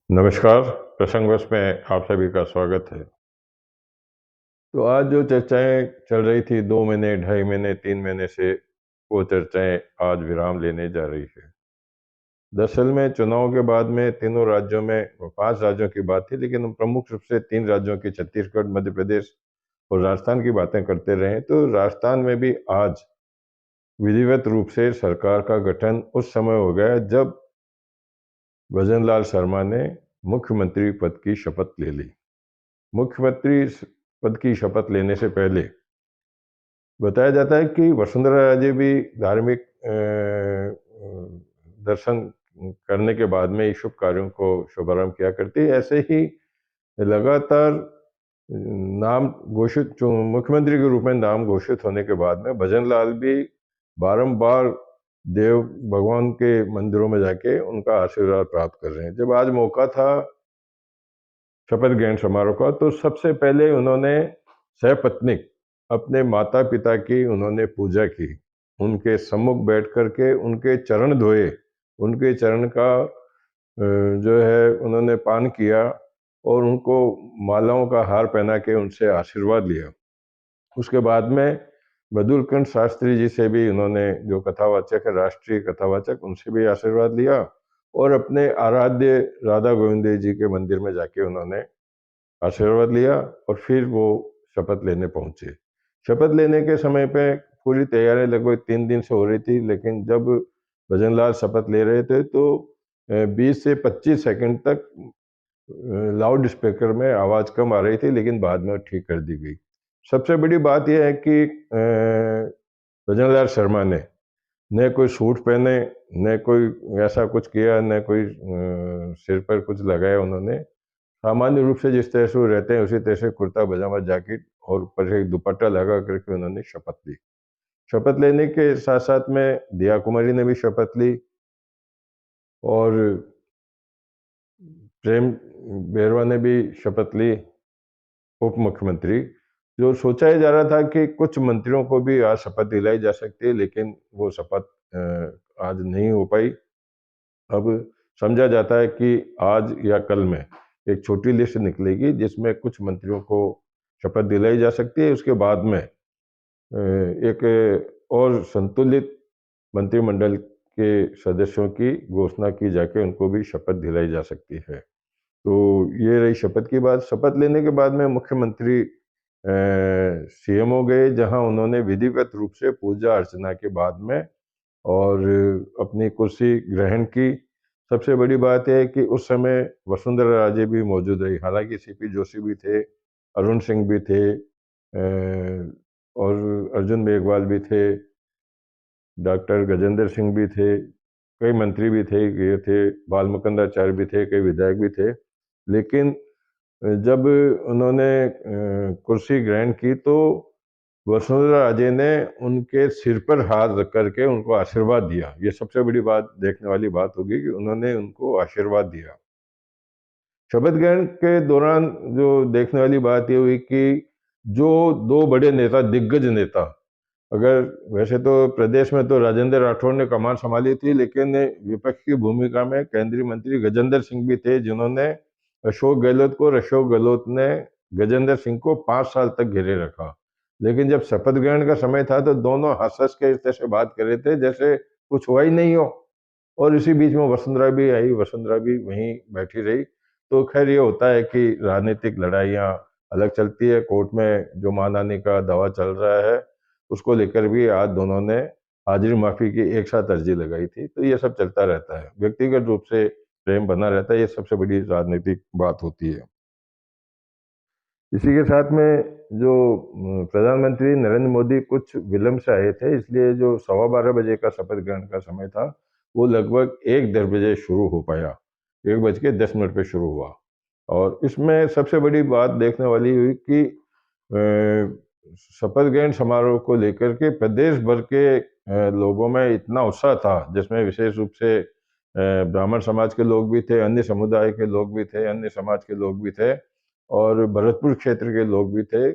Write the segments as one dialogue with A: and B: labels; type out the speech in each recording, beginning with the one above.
A: नमस्कार, प्रसंगवश में आप सभी का स्वागत है। तो आज जो चर्चाएँ चल रही थी 2 महीने, ढाई महीने, 3 महीने से, वो चर्चाएँ आज विराम लेने जा रही है। दरअसल में चुनाव के बाद में तीनों राज्यों में 5 राज्यों की बात थी, लेकिन हम प्रमुख रूप से 3 राज्यों की छत्तीसगढ़, मध्य प्रदेश और राजस्थान की बातें करते रहे हैं। तो राजस्थान में भी आज विधिवत रूप से सरकार का गठन उस समय हो गया जब भजनलाल शर्मा ने मुख्यमंत्री पद की शपथ ले ली। मुख्यमंत्री पद की शपथ लेने से पहले बताया जाता है कि वसुंधरा राजे भी धार्मिक दर्शन करने के बाद में ही शुभ कार्यों को शुभारंभ किया करती है। ऐसे ही लगातार नाम घोषित जो मुख्यमंत्री के रूप में नाम घोषित होने के बाद में भजनलाल भी बारंबार देव भगवान के मंदिरों में जाके उनका आशीर्वाद प्राप्त कर रहे हैं। जब आज मौका था शपथ ग्रहण समारोह का, तो सबसे पहले उन्होंने सपत्नीक अपने माता-पिता की उन्होंने पूजा की। उनके सम्मुख बैठ कर के उनके चरण धोए, उनके चरण का जो है उन्होंने पान किया और उनको मालाओं का हार पहना के उनसे आशीर्वाद लिया। उसके बाद में मधुरकंठ शास्त्री जी से भी उन्होंने, जो कथावाचक है, राष्ट्रीय कथावाचक, उनसे भी आशीर्वाद लिया और अपने आराध्य राधा गोविंद देव जी के मंदिर में जाके उन्होंने आशीर्वाद लिया और फिर वो शपथ लेने पहुंचे। शपथ लेने के समय पे पूरी तैयारी लगभग 3 दिन से हो रही थी, लेकिन जब भजनलाल शपथ ले रहे थे तो 20 से 25 सेकंड तक लाउड स्पीकर में आवाज़ कम आ रही थी, लेकिन बाद में ठीक कर दी गई। सबसे बड़ी बात यह है कि भजनलाल शर्मा ने न कोई सूट पहने, न कोई ऐसा कुछ किया, न कोई सिर पर कुछ लगाया उन्होंने। सामान्य रूप से जिस तरह से वो रहते हैं उसी तरह से कुर्ता पजामा जैकेट और ऊपर से एक दुपट्टा लगा करके उन्होंने शपथ ली। शपथ लेने के साथ साथ में दिया कुमारी ने भी शपथ ली और प्रेम बैरवा ने भी शपथ ली, उप मुख्यमंत्री। जो सोचा ही जा रहा था कि कुछ मंत्रियों को भी आज शपथ दिलाई जा सकती है, लेकिन वो शपथ आज नहीं हो पाई। अब समझा जाता है कि आज या कल में एक छोटी लिस्ट निकलेगी जिसमें कुछ मंत्रियों को शपथ दिलाई जा सकती है। उसके बाद में एक और संतुलित मंत्रिमंडल के सदस्यों की घोषणा की जाके उनको भी शपथ दिलाई जा सकती है। तो ये रही शपथ की बात। शपथ लेने के बाद में मुख्यमंत्री सीएम हो गए, जहां उन्होंने विधिवत रूप से पूजा अर्चना के बाद में और अपनी कुर्सी ग्रहण की। सबसे बड़ी बात ये है कि उस समय वसुंधरा राजे भी मौजूद रही। हालाँकि सीपी जोशी भी थे, अरुण सिंह भी थे, और अर्जुन मेघवाल भी थे, डॉक्टर गजेंद्र सिंह भी थे, कई मंत्री भी थे, ये थे, बालमुकुंदाचार्य भी थे, कई विधायक भी थे। लेकिन जब उन्होंने कुर्सी ग्रहण की तो वसुंधरा राजे ने उनके सिर पर हाथ रख कर के उनको आशीर्वाद दिया। ये सबसे बड़ी बात, देखने वाली बात होगी कि उन्होंने उनको आशीर्वाद दिया। शपथ ग्रहण के दौरान जो देखने वाली बात ये हुई कि जो 2 बड़े नेता, दिग्गज नेता, अगर वैसे तो प्रदेश में तो राजेंद्र राठौड़ ने कमान संभाली थी, लेकिन विपक्ष की भूमिका में केंद्रीय मंत्री गजेंद्र सिंह भी थे, जिन्होंने अशोक गहलोत ने गजेंद्र सिंह को 5 साल तक घेरे रखा। लेकिन जब शपथ ग्रहण का समय था तो दोनों हंस-हंस के इस तरह से बात कर रहे थे जैसे कुछ हुआ ही नहीं हो। और इसी बीच में वसुंधरा भी आई, वसुंधरा भी वहीं बैठी रही। तो खैर ये होता है कि राजनीतिक लड़ाइयाँ अलग चलती है, कोर्ट में जो मानहानि का दावा चल रहा है, उसको लेकर भी आज दोनों ने हाजिरी-माफ़ी की एक साथ अर्ज़ी लगाई थी। तो ये सब चलता रहता है। व्यक्तिगत रूप से प्रेम बना रहता है, ये सबसे बड़ी राजनीतिक बात होती है। इसी के साथ में जो प्रधानमंत्री नरेंद्र मोदी कुछ विलम्ब से आए थे, इसलिए जो सवा 12 बजे का शपथ ग्रहण का समय था, वो लगभग 1 डेढ़ बजे शुरू हो पाया। 1 बज के 10 मिनट पे शुरू हुआ और इसमें सबसे बड़ी बात देखने वाली हुई कि शपथ ग्रहण समारोह को लेकर के प्रदेश भर के लोगों में इतना उत्साह था, जिसमें विशेष रूप से ब्राह्मण समाज के लोग भी थे, अन्य समुदाय के लोग भी थे, अन्य समाज के लोग भी थे और भरतपुर क्षेत्र के लोग भी थे।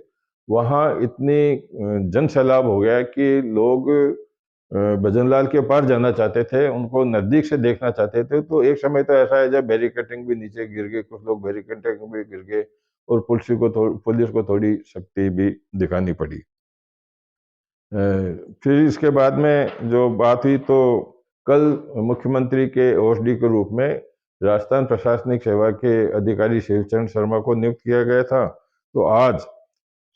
A: वहाँ इतनी जन सैलाब हो गया कि लोग भजनलाल के पार जाना चाहते थे, उनको नज़दीक से देखना चाहते थे। तो एक समय तो ऐसा है जब बैरिकेडिंग भी नीचे गिर गई, कुछ लोग बैरिकेडिंग भी गिर गए और पुलिस को थोड़ी सख्ती भी दिखानी पड़ी। फिर इसके बाद में जो बात हुई तो कल मुख्यमंत्री के ओएसडी के रूप में राजस्थान प्रशासनिक सेवा के अधिकारी शिवचरण शर्मा को नियुक्त किया गया था। तो आज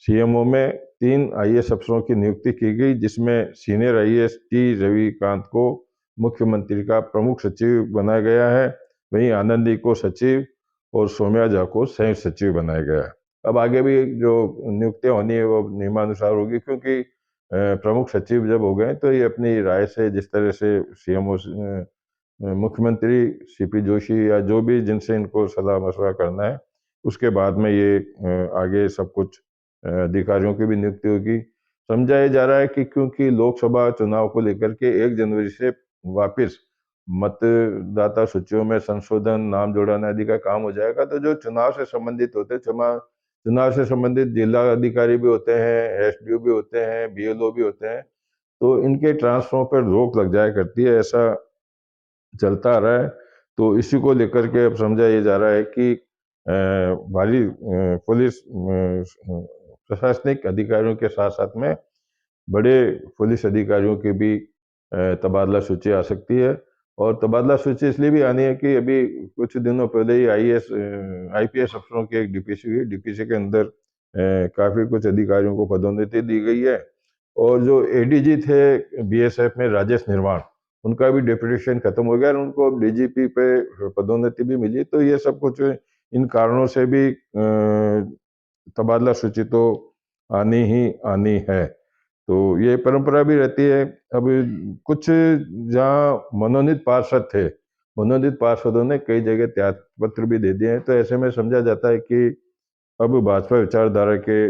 A: सीएमओ में 3 आईएएस अफसरों की नियुक्ति की गई, जिसमें सीनियर आईएएस टी रविकांत को मुख्यमंत्री का प्रमुख सचिव बनाया गया है। वहीं आनंदी को सचिव और सौम्या झा को संयुक्त सचिव बनाया गया है। अब आगे भी जो नियुक्तियां होनी है वो नियमानुसार होगी, क्योंकि प्रमुख सचिव जब हो गए तो ये अपनी राय से जिस तरह से सीएमओ मुख्यमंत्री सीपी जोशी या जो भी जिनसे इनको सलाह मशवरा करना है, उसके बाद में ये आगे सब कुछ अधिकारियों की भी नियुक्ति होगी। समझा ये जा रहा है कि क्योंकि लोकसभा चुनाव को लेकर के 1 जनवरी से वापस मतदाता सूचियों में संशोधन, नाम जोड़ाना आदि का काम हो जाएगा, तो जो चुनाव से संबंधित होते हैं, चुनाव से संबंधित जिला अधिकारी भी होते हैं, एसडीओ भी होते हैं, बीएलओ भी होते हैं, तो इनके ट्रांसफरों पर रोक लग जाया करती है, ऐसा चलता आ रहा है। तो इसी को लेकर के अब समझा ये जा रहा है कि भारी पुलिस प्रशासनिक अधिकारियों के साथ-साथ में बड़े पुलिस अधिकारियों की भी तबादला सूची आ सकती है। और तबादला सूची इसलिए भी आनी है कि अभी कुछ दिनों पहले ही आईपीएस अफसरों की एक डीपीसी हुई। डीपीसी के अंदर काफ़ी कुछ अधिकारियों को पदोन्नति दी गई है। और जो एडीजी थे बीएसएफ में राजेश निर्वाण, उनका भी डेपुटेशन खत्म हो गया और उनको अब डीजीपी पे पदोन्नति भी मिली। तो ये सब कुछ इन कारणों से भी तबादला सूची तो आनी ही आनी है। तो ये परंपरा भी रहती है। अब कुछ जहाँ मनोनीत पार्षद थे, मनोनीत पार्षदों ने कई जगह त्यागपत्र भी दे दिए हैं। तो ऐसे में समझा जाता है कि अब भाजपा विचारधारा के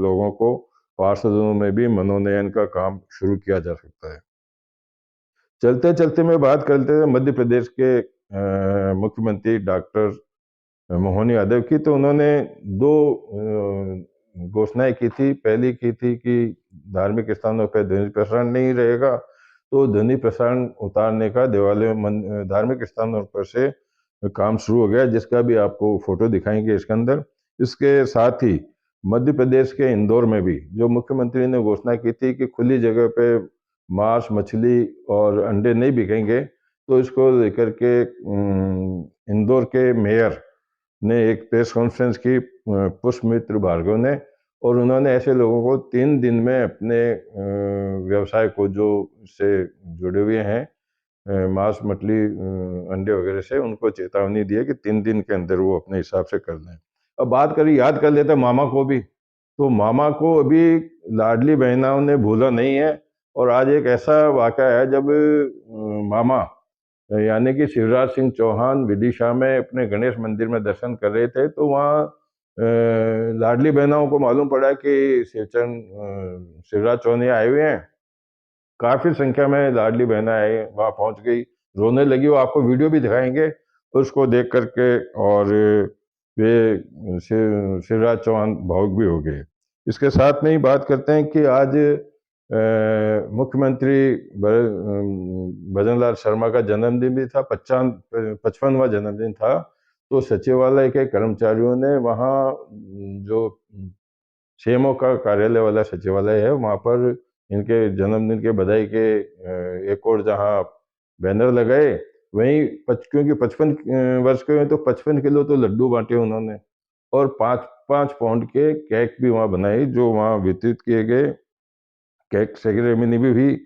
A: लोगों को पार्षदों में भी मनोनयन का काम शुरू किया जा सकता है। चलते-चलते मैं बात कर लेते हैं मध्य प्रदेश के मुख्यमंत्री डॉक्टर मोहन यादव की। तो उन्होंने 2 घोषणाएँ की थी। पहली की थी कि धार्मिक स्थानों पे ध्वनि प्रसारण नहीं रहेगा, तो ध्वनि प्रसारण उतारने का धार्मिक स्थानों पर से काम शुरू हो गया, जिसका भी आपको फ़ोटो दिखाएँगे इसके अंदर। इसके साथ ही मध्य प्रदेश के इंदौर में भी जो मुख्यमंत्री ने घोषणा की थी कि खुली जगह पे मांस, मछली और अंडे नहीं बिकेंगे, तो इसको लेकर के इंदौर के मेयर ने एक प्रेस कॉन्फ्रेंस की पुष्पमित्र भार्गव ने। और उन्होंने ऐसे लोगों को 3 दिन में अपने व्यवसाय को जो से जुड़े हुए हैं मांस, मछली, अंडे वगैरह से, उनको चेतावनी दी है कि 3 दिन के अंदर वो अपने हिसाब से कर लें। अब बात करें, याद कर लेते हैं मामा को भी। तो मामा को अभी लाडली बहनाओं ने भूला नहीं है। और आज एक ऐसा वाक़या है जब मामा यानी कि शिवराज सिंह चौहान विदिशा में अपने गणेश मंदिर में दर्शन कर रहे थे, तो वहाँ लाडली बहनाओं को मालूम पड़ा कि शिवराज चौहान ये आए हुए हैं। काफ़ी संख्या में लाडली बहनें आई, वहाँ पहुँच गई, रोने लगी। वो आपको वीडियो भी दिखाएँगे, उसको देख कर के। और वे शिवराज चौहान भावुक भी हो गए। इसके साथ में ही बात करते हैं कि आज मुख्यमंत्री भजनलाल शर्मा का जन्मदिन भी था, 55वां जन्मदिन था। तो सचिवालय के कर्मचारियों ने वहाँ जो सीएमओ का कार्यालय वाला सचिवालय है, वहाँ पर इनके जन्मदिन के बधाई के एक और जहाँ बैनर लगाए, वहीं क्योंकि 55 वर्ष के हैं तो 55 किलो तो लड्डू बाँटे उन्होंने। और 5-5 पाउंड के केक भी वहाँ बनाए, जो वहाँ वितरित किए गए। केक सेरेमनी भी हुई।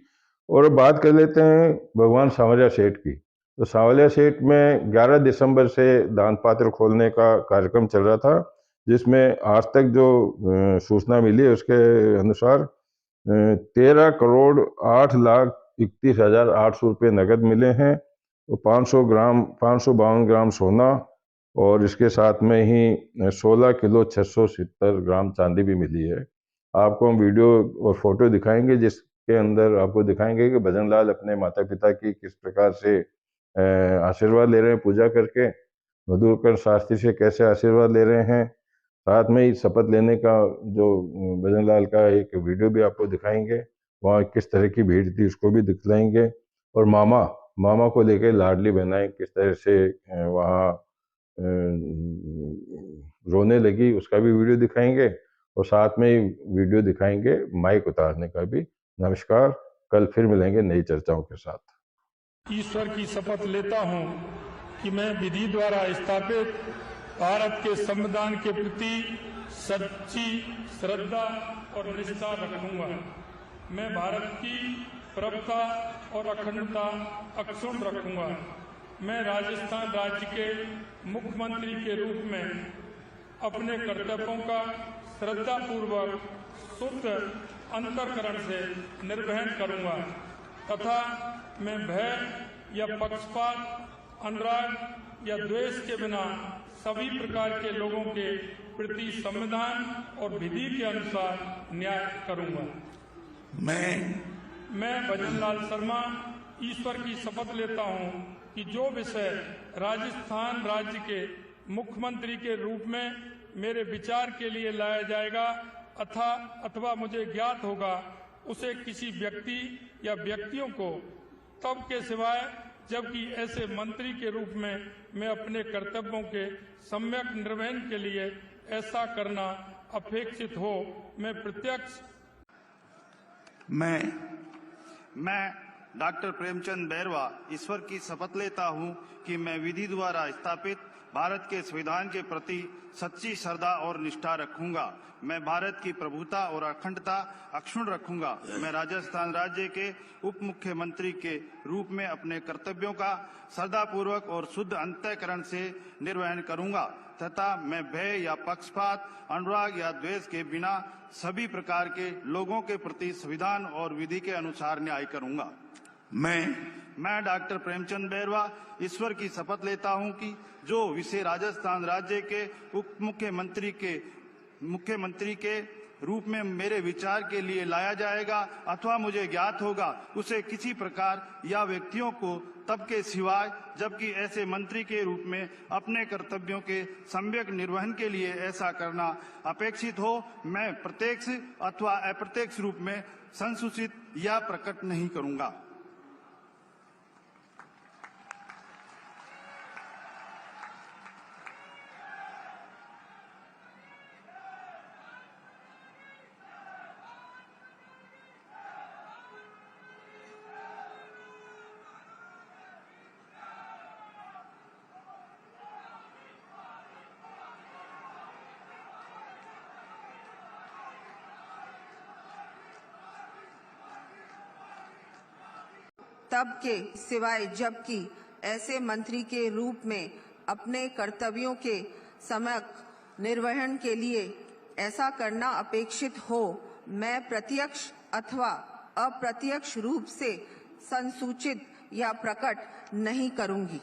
A: और अब बात कर लेते हैं भगवान सांवरिया सेठ की। तो सांवरिया सेठ में 11 दिसंबर से दान पात्र खोलने का कार्यक्रम चल रहा था, जिसमें आज तक जो सूचना मिली है उसके अनुसार 13 करोड़ 8,31,800 रुपये नकद मिले हैं। तो 552 ग्राम सोना और इसके साथ में ही 16 किलो 670 ग्राम चांदी भी मिली है। आपको हम वीडियो और फोटो दिखाएंगे, जिसके अंदर आपको दिखाएंगे कि भजनलाल अपने माता पिता की किस प्रकार से आशीर्वाद ले रहे हैं पूजा करके, मधुकर शास्त्री से कैसे आशीर्वाद ले रहे हैं। साथ में ही शपथ लेने का जो भजनलाल का एक वीडियो भी आपको दिखाएंगे। वहाँ किस तरह की भीड़ थी उसको भी दिखलाएंगे, और मामा को लेकर लाडली बहनाएं किस तरह से वहाँ रोने लगी उसका भी वीडियो दिखाएंगे, और साथ में ही वीडियो दिखाएंगे माइक उतारने का भी। नमस्कार, कल फिर मिलेंगे नई चर्चाओं के साथ।
B: ईश्वर की शपथ लेता हूं कि मैं विधि द्वारा स्थापित भारत के संविधान के प्रति सच्ची श्रद्धा और निष्ठा रखूंगा। मैं भारत की प्रभुता और अखंडता अक्षुण्ण रखूंगा। मैं राजस्थान राज्य के मुख्यमंत्री के रूप में अपने कर्तव्यों का श्रद्धापूर्वक शुद्ध अंतःकरण से निर्वहन करूंगा तथा मैं भय या पक्षपात, अनुराग या द्वेष के बिना सभी प्रकार के लोगों के प्रति संविधान और विधि के अनुसार न्याय करूंगा। मैं भजनलाल शर्मा ईश्वर की शपथ लेता हूं कि जो विषय राजस्थान राज्य के मुख्यमंत्री के रूप में मेरे विचार के लिए लाया जाएगा अथवा मुझे ज्ञात होगा, उसे किसी व्यक्ति या व्यक्तियों को तब के सिवाय जबकि ऐसे मंत्री के रूप में मैं अपने कर्तव्यों के सम्यक निर्वहन के लिए ऐसा करना अपेक्षित हो,
C: मैं डॉक्टर प्रेमचंद बैरवा ईश्वर की शपथ लेता हूं कि मैं विधि द्वारा स्थापित भारत के संविधान के प्रति सच्ची श्रद्धा और निष्ठा रखूंगा। मैं भारत की प्रभुता और अखंडता अक्षुण्ण रखूंगा। मैं राजस्थान राज्य के उप मुख्यमंत्री के रूप में अपने कर्तव्यों का श्रद्धापूर्वक और शुद्ध अंतःकरण से निर्वहन करूंगा तथा मैं भय या पक्षपात, अनुराग या द्वेष के बिना सभी प्रकार के लोगों के प्रति संविधान और विधि के अनुसार न्याय करूंगा। मैं डॉक्टर प्रेमचंद बैरवा ईश्वर की शपथ लेता हूं कि जो विषय राजस्थान राज्य के उप मुख्यमंत्री के रूप में मेरे विचार के लिए लाया जाएगा अथवा मुझे ज्ञात होगा, उसे किसी प्रकार या व्यक्तियों को तब के सिवाय जबकि ऐसे मंत्री के रूप में अपने कर्तव्यों के सम्यक निर्वहन के लिए ऐसा करना अपेक्षित हो, मैं प्रत्यक्ष अथवा अप्रत्यक्ष रूप में संसूचित या प्रकट नहीं करूंगा।
D: तब के सिवाय जबकि ऐसे मंत्री के रूप में अपने कर्तव्यों के सम्यक निर्वहन के लिए ऐसा करना अपेक्षित हो, मैं प्रत्यक्ष अथवा अप्रत्यक्ष रूप से संसूचित या प्रकट नहीं करूंगी।